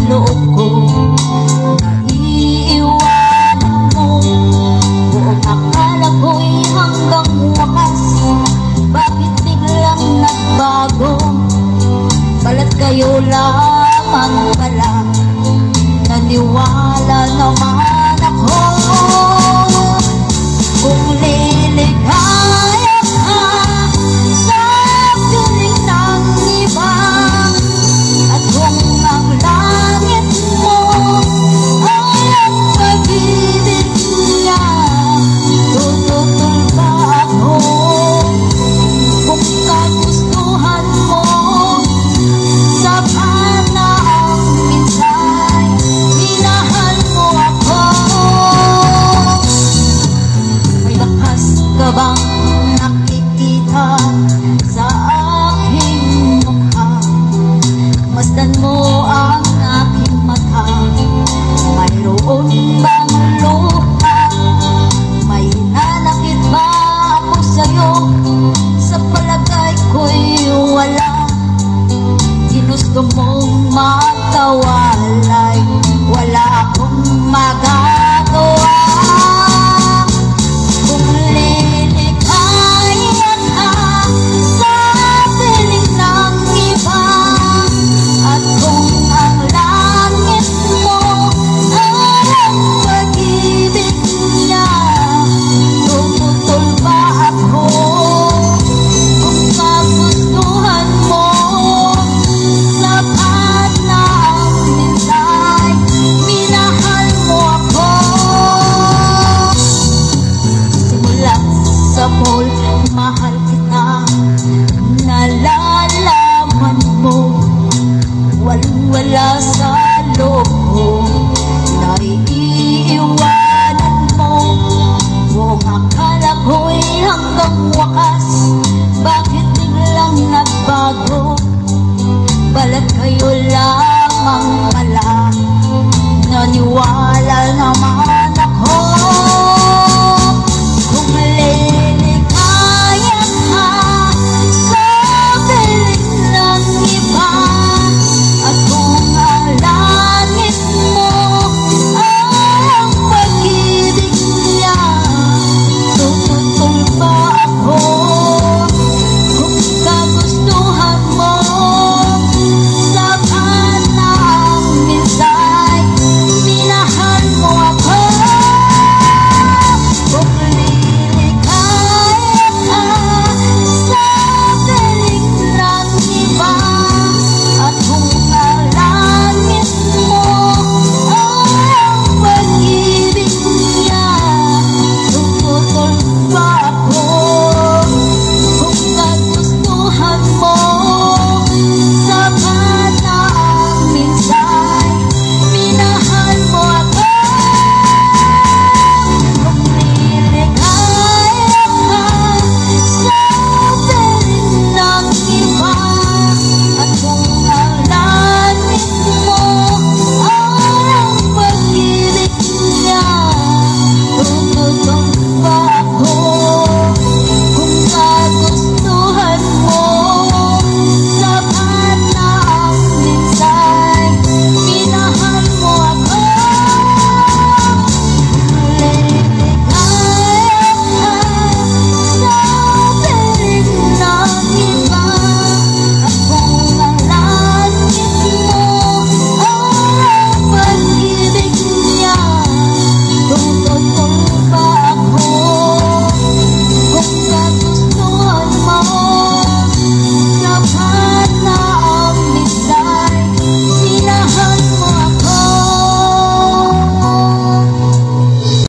loob ko. Naiiwanan mo, buong akala ko'y hanggang wakas. Bakit biglang nagbago? Balat kayo lamang pala. Naniwala naman ako kung liligaya ka sa piling ng iba. At kung ang langit mo ay ang pag-ibig niya, tututol ba ako? Kung kagustuhan mo, sapat na ang minsay, minahal mo ako. May lakas ka bang nakikita sa aking mukha? Masdan mo ang aking mata. Mayroon bang luha? May nanakit ba ako sa'yo? Sa palagay ko'y wala. Ginusto mong magkawalay, wala akong magagawa. Kung liligaya ka sa piling ng iba, at kung ang langit mo ay ang pag-ibig niya, tututol ba ako? Kung kagustuhan mo, sapat na ang minsay, minahal mo ako. Simula sa mall, mahal kita, nalalaman mo. Walang-wala sa loob ko,